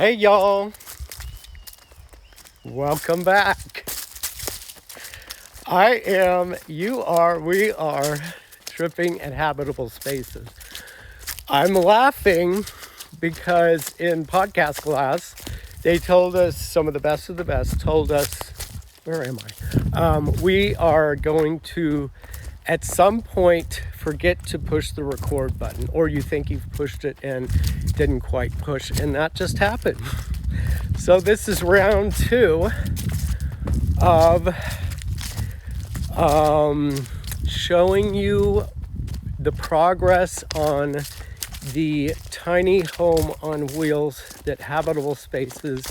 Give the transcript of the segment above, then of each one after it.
Hey y'all, welcome back. We are tripping at Habitable Spaces. I'm laughing because in podcast class, they told us, some of the best told us, where am I? We are going to, at some point, forget to push the record button, or you think you've pushed it and didn't quite push, and that just happened. So this is round 2 of showing you the progress on the tiny home on wheels that Habitable Spaces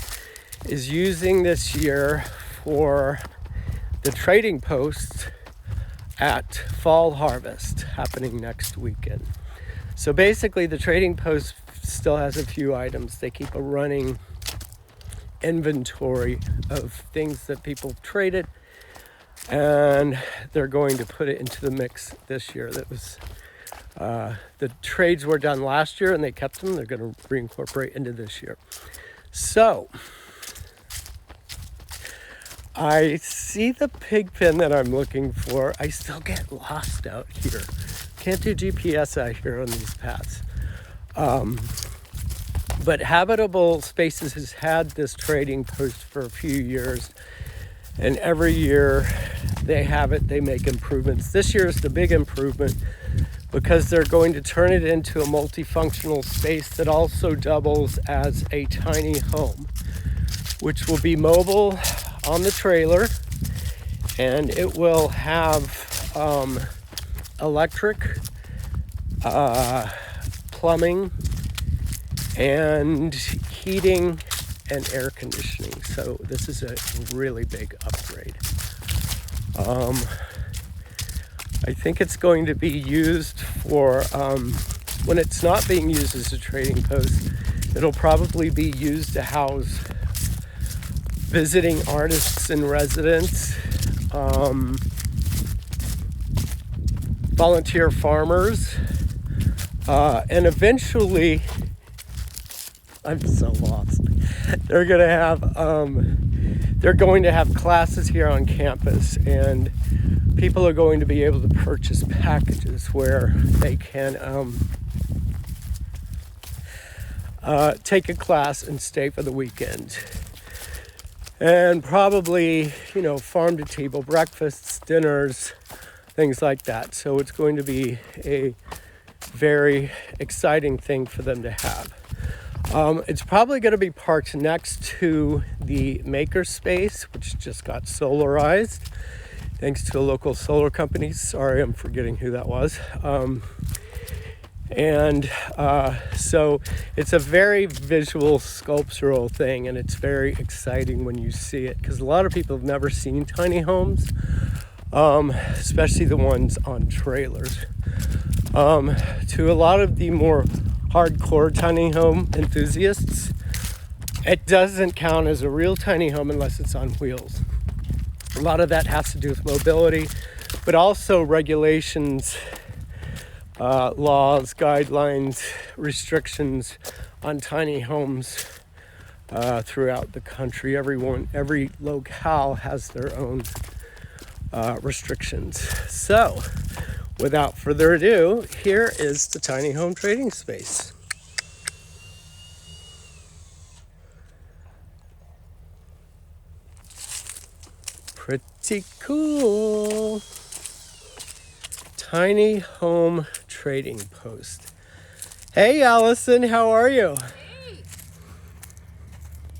is using this year for the trading posts at Fall Harvest happening next weekend. So basically the trading post still has a few items. They keep a running inventory of things that people traded, and they're going to put it into the mix this year. That was the trades were done last year and they kept them. They're going to reincorporate into this year. So I see the pig pen that I'm looking for. I still get lost out here. Can't do GPS out here on these paths. But Habitable Spaces has had this trading post for a few years, and every year they have it, they make improvements. This year is the big improvement because they're going to turn it into a multifunctional space that also doubles as a tiny home, which will be mobile on the trailer, and it will have electric, plumbing, and heating and air conditioning. So this is a really big upgrade. I think it's going to be used for, when it's not being used as a trading post, it'll probably be used to house visiting artists and residents, volunteer farmers, and eventually, I'm so lost. They're going to have classes here on campus, and people are going to be able to purchase packages where they can take a class and stay for the weekend. And probably, farm to table breakfasts, dinners, things like that. So it's going to be a very exciting thing for them to have. It's probably going to be parked next to the makerspace, which just got solarized, thanks to a local solar company. Sorry, I'm forgetting who that was. So it's a very visual, sculptural thing, and it's very exciting when you see it, because a lot of people have never seen tiny homes, especially the ones on trailers. To a lot of the more hardcore tiny home enthusiasts, it doesn't count as a real tiny home unless it's on wheels. A lot of that has to do with mobility, but also regulations, laws, guidelines, restrictions on tiny homes throughout the country. Every locale has their own restrictions. So, without further ado, here is the tiny home trading space. Pretty cool. Tiny home trading post. Hey, Allison, how are you? Hey.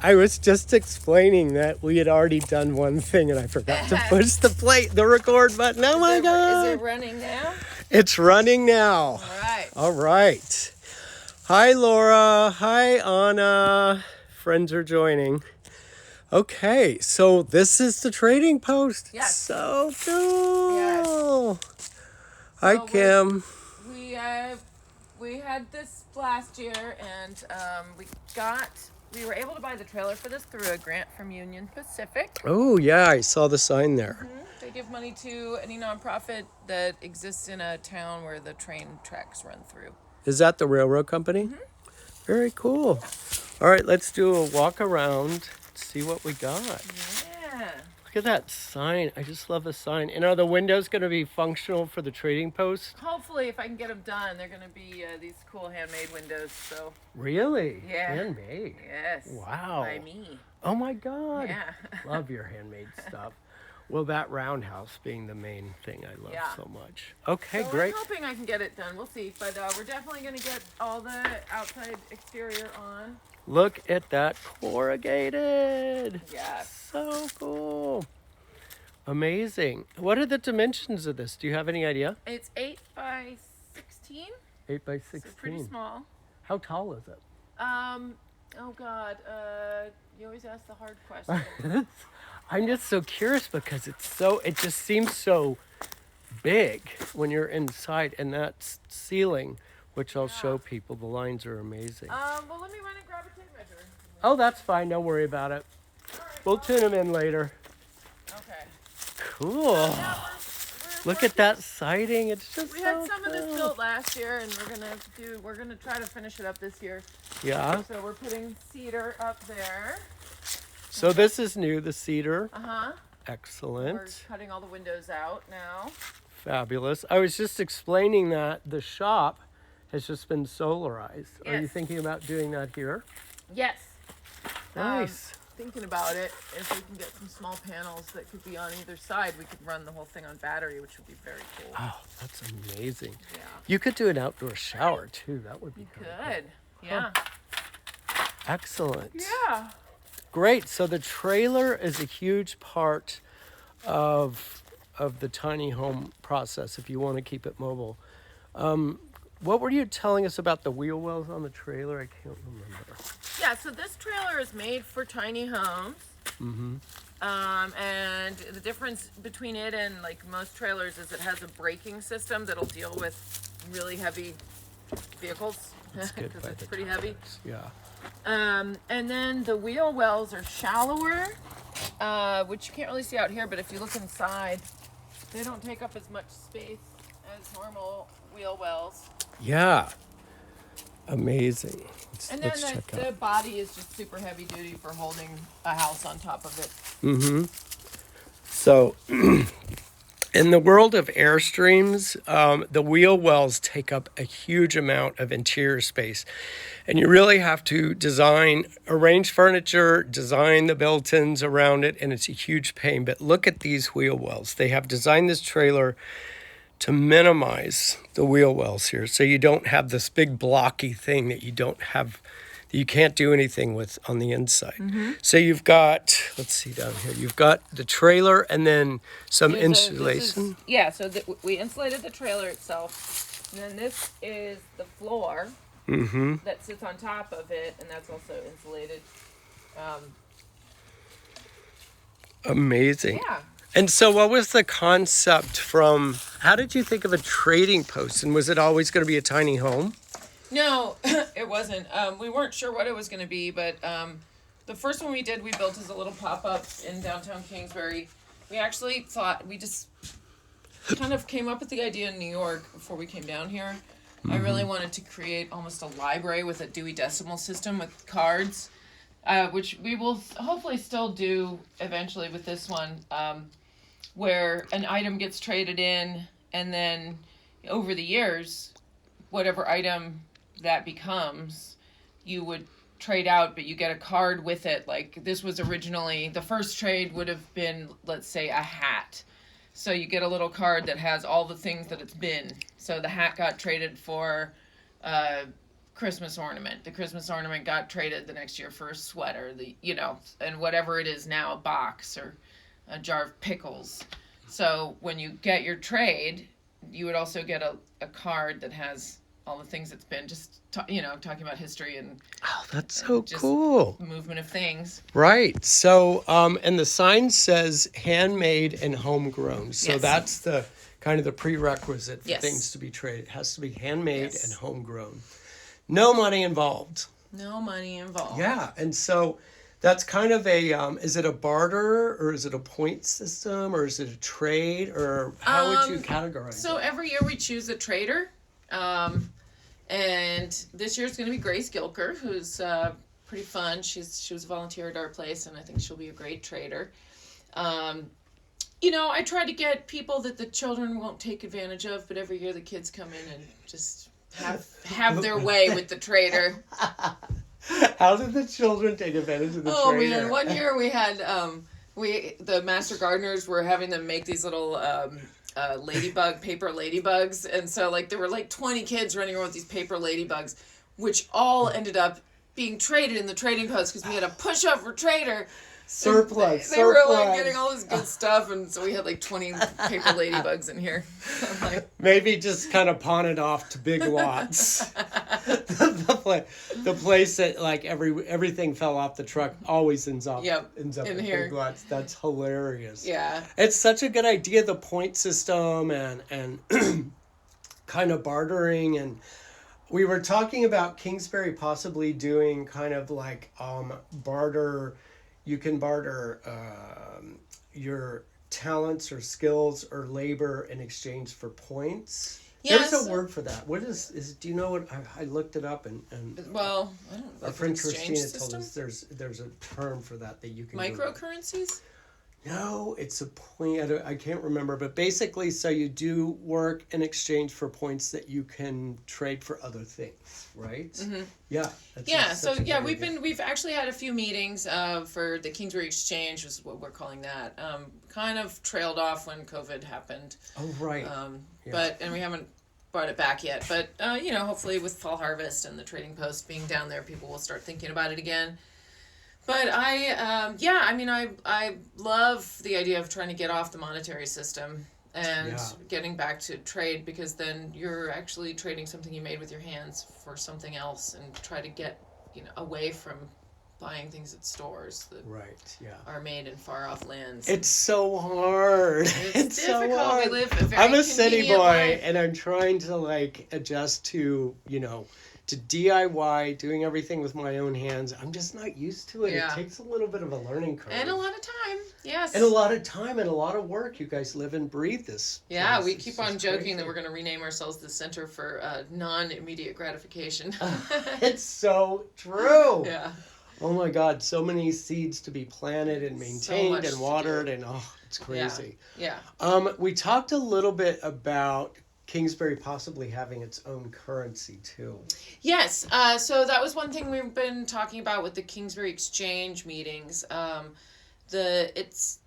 I was just explaining that we had already done one thing and I forgot to push the record button. Oh my God. Is it running now? It's running now. All right. Hi, Laura. Hi, Anna. Friends are joining. Okay, so this is the trading post. Yes. So cool. Yes. Hi, Kim. We had this last year, and we were able to buy the trailer for this through a grant from Union Pacific. Oh, yeah, I saw the sign there. Mm-hmm. They give money to any nonprofit that exists in a town where the train tracks run through. Is that the railroad company? Mm-hmm. Very cool. All right, let's do a walk around, see what we got. Yeah. Look at that sign. I just love the sign. And are the windows going to be functional for the trading post? Hopefully, if I can get them done, they're going to be these cool handmade windows. So. Really? Yeah. Handmade? Yes. Wow. By me. Oh my God. Yeah. Love your handmade stuff. Well, that roundhouse being the main thing I love so much. Okay, So great. I'm hoping I can get it done. We'll see. But we're definitely going to get all the outside exterior on. Look at that corrugated. Yeah. So cool. Amazing. What are the dimensions of this? Do you have any idea? It's 8 by 16. 8 by 16. So pretty small. How tall is it? Oh God. You always ask the hard question. I'm just so curious because it just seems so big when you're inside, and that ceiling, which I'll show people, the lines are amazing. Well, let me run and grab a tape measure. Oh, that's fine. Don't worry about it. We'll tune them in later. Okay. Cool. Look at that siding. It's just We had some of this built last year, and we're gonna try to finish it up this year. Yeah. So we're putting cedar up there. So this is new, the cedar. Uh-huh. Excellent. We're cutting all the windows out now. Fabulous. I was just explaining that the shop has just been solarized. Are you Yes. thinking about doing that here? Yes. Nice. Thinking about it, if we can get some small panels that could be on either side, we could run the whole thing on battery, which would be very cool. Oh, that's amazing. Yeah. You could do an outdoor shower too. That would be Good. Yeah. excellent. Yeah. Great. So the trailer is a huge part of the tiny home process if you want to keep it mobile. What were you telling us about the wheel wells on the trailer? I can't remember. Yeah, so this trailer is made for tiny homes. Mm-hmm. And the difference between it and like most trailers is it has a braking system that'll deal with really heavy vehicles That's good because by it's the pretty heavy. Yeah. And then the wheel wells are shallower, which you can't really see out here, but if you look inside, they don't take up as much space as normal wheel wells. Yeah. Amazing. And then Let's check the out. body is just super heavy duty for holding a house on top of it. Mm-hmm. So, in the world of Airstreams, the wheel wells take up a huge amount of interior space. And you really have to arrange furniture, design the built-ins around it, and it's a huge pain. But look at these wheel wells. They have designed this trailer to minimize the wheel wells here. So you don't have this big blocky thing that you can't do anything with on the inside. Mm-hmm. So you've got, let's see down here, you've got the trailer and then some insulation. So we insulated the trailer itself. And then this is the floor that sits on top of it, and that's also insulated. Amazing. Yeah. And so what was the concept how did you think of a trading post? And was it always going to be a tiny home? No, it wasn't. We weren't sure what it was going to be, but the first one we did, we built as a little pop-up in downtown Kingsbury. We actually thought, we just kind of came up with the idea in New York before we came down here. I really wanted to create almost a library with a Dewey Decimal System with cards, which we will hopefully still do eventually with this one, where an item gets traded in, and then over the years, whatever item that becomes, you would trade out, but you get a card with it. Like this was originally, the first trade would have been, let's say, a hat. So you get a little card that has all the things that it's been. So the hat got traded for a Christmas ornament. The Christmas ornament got traded the next year for a sweater, and whatever it is now, a box or a jar of pickles. So when you get your trade, you would also get a card that has all the things it's been, just talking about history and that's so cool. Movement of things. Right. So and the sign says handmade and homegrown. So that's the kind of the prerequisite for things to be traded. It has to be handmade and homegrown. No money involved. No money involved. Yeah. And so that's kind of a is it a barter or is it a point system or is it a trade or how would you categorize So it? every year we choose a trader. And this year's going to be Grace Gilker, who's pretty fun. She was a volunteer at our place, and I think she'll be a great trader. I try to get people that the children won't take advantage of, but every year the kids come in and just have their way with the trader. How did the children take advantage of the trader? Oh man, one year we had the master gardeners were having them make these little paper ladybugs, and so there were 20 kids running around with these paper ladybugs, which all ended up being traded in the trading post because we had a pushover trader. Surplus. They were getting all this good stuff, and so we had 20 paper ladybugs in here. Maybe just kind of pawn it off to big lots. the place that everything fell off the truck always ends up in here. Big lots. That's hilarious. Yeah, it's such a good idea. The point system and kind of bartering, and we were talking about Kingsbury possibly doing kind of barter. You can barter your talents or skills or labor in exchange for points. Yes. There's a word for that. What is do you know what I looked it up and well, I don't know. Our friend Christina told us there's a term for that you can microcurrencies? No, it's a point. I can't remember, but basically, so you do work in exchange for points that you can trade for other things, right? Mm-hmm. Yeah. We've actually had a few meetings for the Kingsbury Exchange, is what we're calling that. Kind of trailed off when COVID happened. Oh right. And we haven't brought it back yet. But hopefully with Fall Harvest and the Trading Post being down there, people will start thinking about it again. But I love the idea of trying to get off the monetary system and getting back to trade, because then you're actually trading something you made with your hands for something else, and try to get away from buying things at stores that are made in far off lands. It's so hard. It's difficult. So hard. We live a very I'm a city boy life. And I'm trying to adjust to to DIY, doing everything with my own hands. I'm just not used to it. Yeah. It takes a little bit of a learning curve. And a lot of time, yes. And a lot of time and a lot of work. You guys live and breathe this. Yeah, place. We keep on joking that we're going to rename ourselves the Center for Non-Immediate Gratification. It's so true. Yeah. Oh my God, so many seeds to be planted and maintained and watered, and it's crazy. Yeah. We talked a little bit about Kingsbury possibly having its own currency too. Yes. So that was one thing we've been talking about with the Kingsbury Exchange meetings. The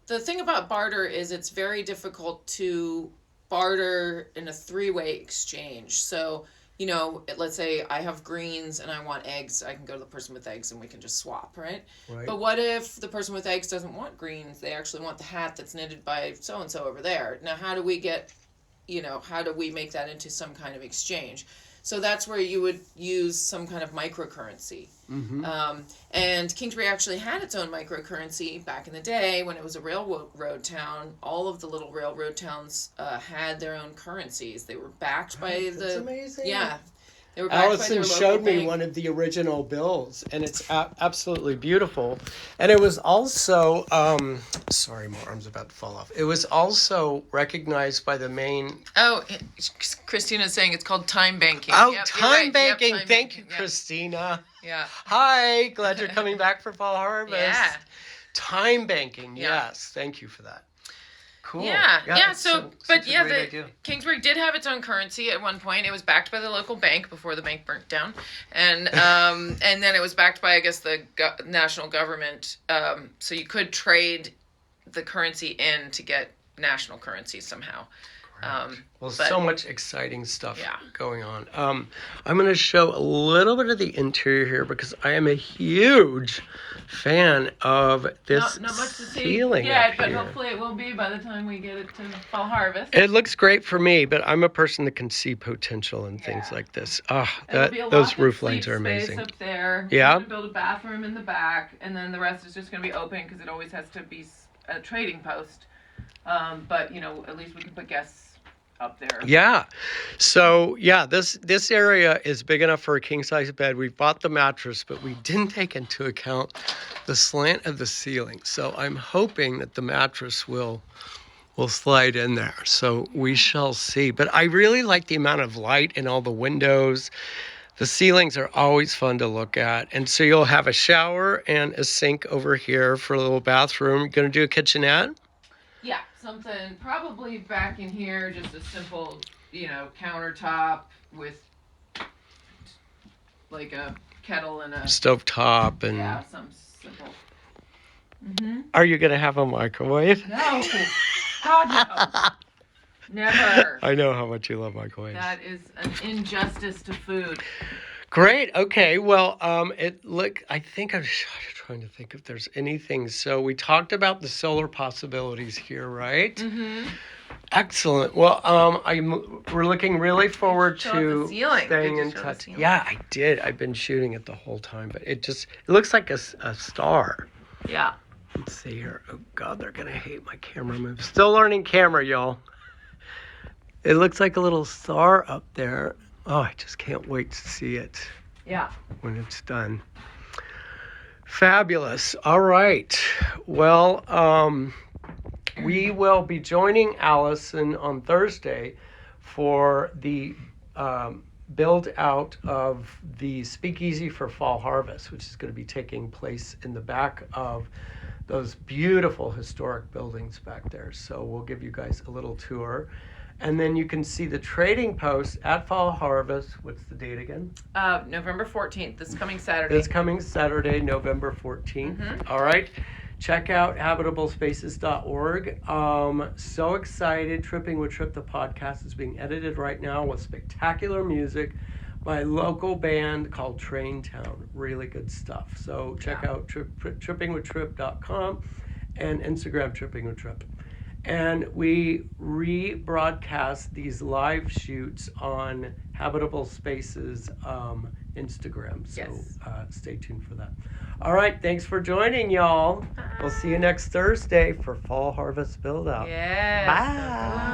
thing about barter is it's very difficult to barter in a three-way exchange. So, let's say I have greens and I want eggs. I can go to the person with eggs and we can just swap, right? But what if the person with eggs doesn't want greens? They actually want the hat that's knitted by so-and-so over there. Now, how do we make that into some kind of exchange? So that's where you would use some kind of microcurrency. Mm-hmm. And Kingsbury actually had its own microcurrency back in the day when it was a railroad town. All of the little railroad towns had their own currencies. They were backed by That's amazing. Yeah. They were Allison showed me one of the original bills, and it's absolutely beautiful. And it was also, sorry, my arm's about to fall off. It was also recognized by the Maine. Oh, Christina's saying it's called time banking. Oh, time banking. Thank you, Christina. Yeah. Hi, glad you're coming back for Fall Harvest. Yeah. Time banking, yes. Thank you for that. Cool. Yeah. So Kingsbury did have its own currency at one point. It was backed by the local bank before the bank burnt down, and and then it was backed by, I guess, the national government. So you could trade the currency in to get national currency somehow. So much exciting stuff going on. I'm going to show a little bit of the interior here because I am a huge fan of this not much to ceiling. Yeah, but hopefully it will be by the time we get it to Fall Harvest. It looks great for me, but I'm a person that can see potential in things like this. Those roof lines are amazing. Space up there. Yeah. We're going to build a bathroom in the back, and then the rest is just going to be open because it always has to be a trading post. But at least we can put guests up there. Yeah. So this area is big enough for a king size bed. We bought the mattress, but we didn't take into account the slant of the ceiling. So I'm hoping that the mattress will slide in there. So we shall see. But I really like the amount of light in all the windows. The ceilings are always fun to look at. And so you'll have a shower and a sink over here for a little bathroom. You're going to do a kitchenette? Yeah, something probably back in here, just a simple, countertop with like a kettle and a stove top and... Yeah, something simple. Are you going to have a microwave? No. God, no. Never. I know how much you love microwaves. That is an injustice to food. Great. Okay. Well, I think I'm trying to think if there's anything. So we talked about the solar possibilities here, right? Mm-hmm. Excellent. Well, we're looking really forward to staying in touch. Yeah, I did. I've been shooting it the whole time, but it looks like a star. Yeah. Let's see here. Oh God, they're gonna hate my camera moves. Still learning camera, y'all. It looks like a little star up there. Oh, I just can't wait to see it. Yeah. When it's done. Fabulous. All right. Well, we will be joining Allison on Thursday for the build out of the Speakeasy for Fall Harvest, which is going to be taking place in the back of those beautiful historic buildings back there. So we'll give you guys a little tour. And then you can see the trading post at Fall Harvest. What's the date again? November 14th, this coming Saturday. This coming Saturday, November 14th. Mm-hmm. All right. Check out habitablespaces.org. So excited. Tripping with Trip, the podcast, is being edited right now with spectacular music by a local band called Train Town. Really good stuff. So check out trippingwithtrip.com and Instagram Tripping with Trip. And we rebroadcast these live shoots on Habitable Spaces Instagram. So yes. Stay tuned for that. All right. Thanks for joining, y'all. We'll see you next Thursday for Fall Harvest Build Out. Yes. Bye.